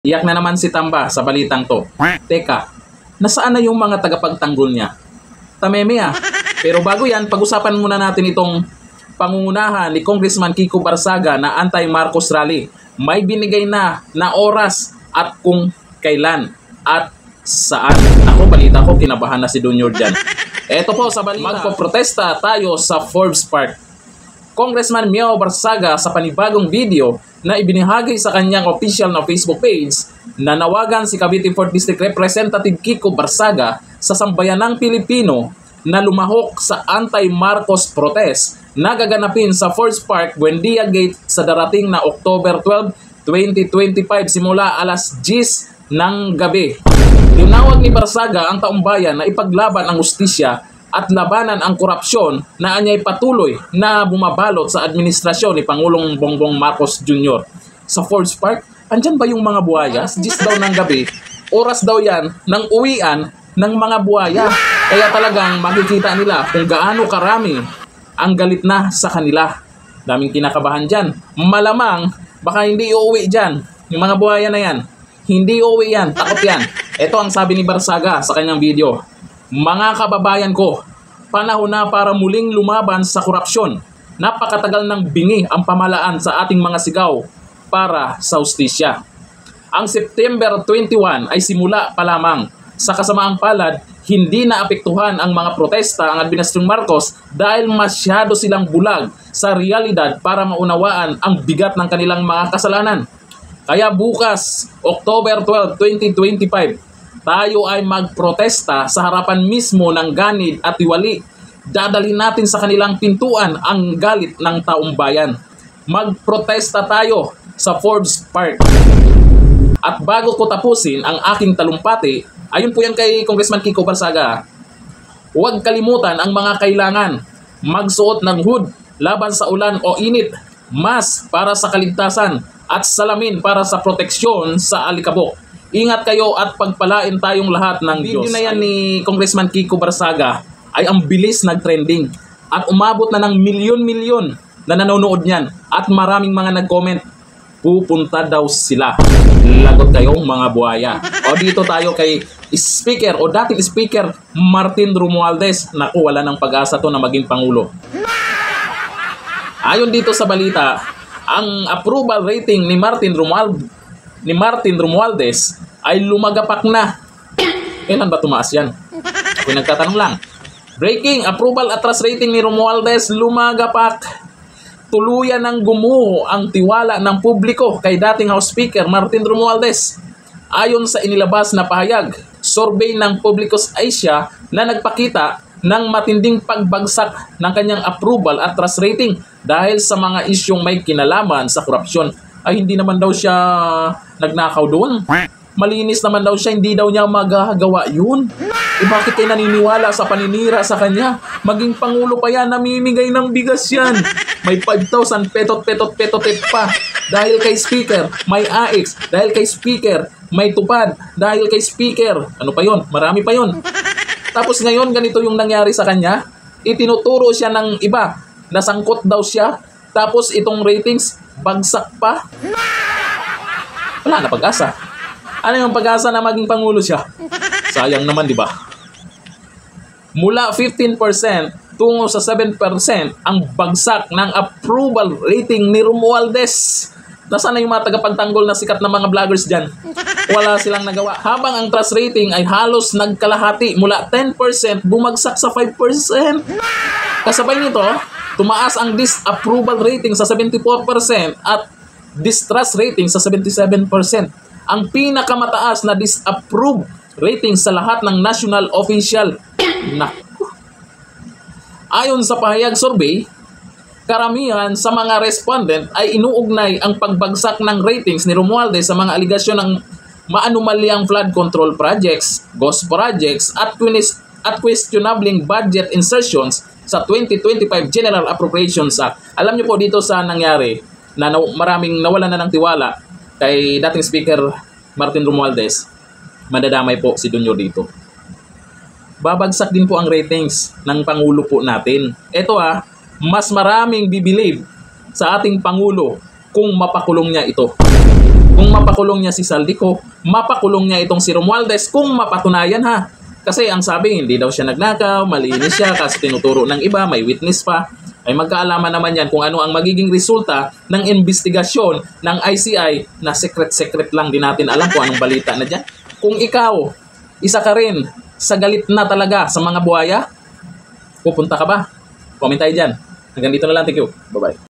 Iyak na naman si Tamba sa balitang to. Teka, nasaan na yung mga tagapagtanggol niya? Tameme ah. Pero bago yan, pag-usapan muna natin itong pangungunahan ni Congressman Kiko Barsaga na anti-Marcos rally. May binigay na oras at kung kailan at saan. Ako, balita ko, kinabahan na si Junior dyan. Eto po sa balita, magpoprotesta tayo sa Forbes Park. Congressman Miao Barsaga sa panibagong video na ibinahagi sa kanyang official na Facebook page, nanawagan si Cavite 4th District Representative Kiko Barsaga sa sambayanang Pilipino na lumahok sa anti-Marcos protest na gaganapin sa Forbes Park, Buendia Gate sa darating na October 12, 2025 simula alas 10 ng gabi. Tinawag ni Barsaga ang taumbayan na ipaglaban ang hustisya at labanan ang korupsyon na anyay patuloy na bumabalot sa administrasyon ni Pangulong Bongbong Marcos Jr. Sa Forbes Park, andyan ba yung mga buhaya? 10 daw ng gabi, oras daw yan ng uwian ng mga buhaya. Kaya talagang makikita nila kung gaano karami ang galit na sa kanila. Daming kinakabahan dyan. Malamang baka hindi uuwi dyan. Yung mga buhaya na yan, hindi uuwi yan, takot yan. Ito ang sabi ni Barsaga sa kanyang video. Mga kababayan ko, panahon na para muling lumaban sa korupsyon. Napakatagal ng bingi ang pamahalaan sa ating mga sigaw para sa hustisya. Ang September 21 ay simula pa lamang. Sa kasamaang palad, hindi naapektuhan ang mga protesta ang Administrasyong Marcos dahil masyado silang bulag sa realidad para maunawaan ang bigat ng kanilang mga kasalanan. Kaya bukas, October 12, 2025, tayo ay magprotesta sa harapan mismo ng ganid at tiwali. Dadalhin natin sa kanilang pintuan ang galit ng taong bayan. Magprotesta tayo sa Forbes Park. At bago ko tapusin ang aking talumpati, ayun po yan kay Congressman Kiko Barsaga. Huwag kalimutan ang mga kailangan. Magsuot ng hood laban sa ulan o init, mask para sa kaligtasan, at salamin para sa proteksyon sa alikabok. Ingat kayo at pagpalain tayong lahat ng Diyos. Video na yan ni Congressman Kiko Barsaga ay ang bilis nag-trending at umabot na ng milyon-milyon na nanonood niyan at maraming mga nag-comment. Pupunta daw sila. Lagot kayong mga buhaya. O dito tayo kay Speaker o dating Speaker Martin Romualdez. Naku, wala ng pag-asa to na maging Pangulo. Ayon dito sa balita, ang approval rating ni Martin Romualdez ay lumagapak na. Kailan ba tumaas yan? Ako nagtatanong lang. Breaking, approval at trust rating ni Romualdez lumagapak. Tuluyan ng gumuho ang tiwala ng publiko kay dating House Speaker Martin Romualdez. Ayon sa inilabas na pahayag, survey ng Publicus Asia na nagpakita ng matinding pagbagsak ng kanyang approval at trust rating dahil sa mga isyong may kinalaman sa korupsyon. Ay hindi naman daw siya nagnakaw doon. Malinis naman daw siya, hindi daw niya magagawa yun. Bakit kayo naniniwala sa paninira sa kanya? Maging Pangulo pa yan, namimigay ng bigas yan. May 5,000 petot pa. Dahil kay Speaker, may AX. Dahil kay Speaker, may tupad. Dahil kay Speaker, ano pa yon? Marami pa yon. Tapos ngayon, ganito yung nangyari sa kanya. Itinuturo siya ng iba. Nasangkot daw siya. Tapos itong ratings, bagsak pa. Wala na pag-asa. Ano yung pag-asa na maging Pangulo siya? Sayang naman, di ba? Mula 15% tungo sa 7% ang bagsak ng approval rating ni Romualdez. Nasaan na yung mga tagapagtanggol na sikat na mga vloggers dyan? Wala silang nagawa. Habang ang trust rating ay halos nagkalahati. Mula 10% bumagsak sa 5%. Kasabay nito, tumaas ang disapproval rating sa 74% at distrust rating sa 77%. Ang pinakamataas na disapprove rating sa lahat ng national official. Naku. Ayon sa pahayag survey, karamihan sa mga respondent ay inuugnay ang pagbagsak ng ratings ni Romualdez sa mga aligasyon ng maanumalyang flood control projects, ghost projects at questionable budget insertions sa 2025 General Appropriations Act. Alam niyo po dito sa nangyari na maraming nawalan na ng tiwala kay dating Speaker Martin Romualdez, madadamay po si Junior dito. Babagsak din po ang ratings ng Pangulo po natin. Ito mas maraming bibilib sa ating Pangulo kung mapakulong niya ito. Kung mapakulong niya si Saldico, mapakulong niya itong si Romualdez kung mapatunayan ha. Kasi ang sabi, hindi daw siya nagnakaw, malinis siya kasi tinuturo ng iba, may witness pa. Ay magkaalaman naman yan kung ano ang magiging resulta ng investigasyon ng ICI na secret-secret lang din natin alam kung anong balita na dyan. Kung ikaw, isa ka rin sa galit na talaga sa mga buhaya, pupunta ka ba? Comment tayo dyan. Hanggang dito na lang. Thank you. Bye-bye.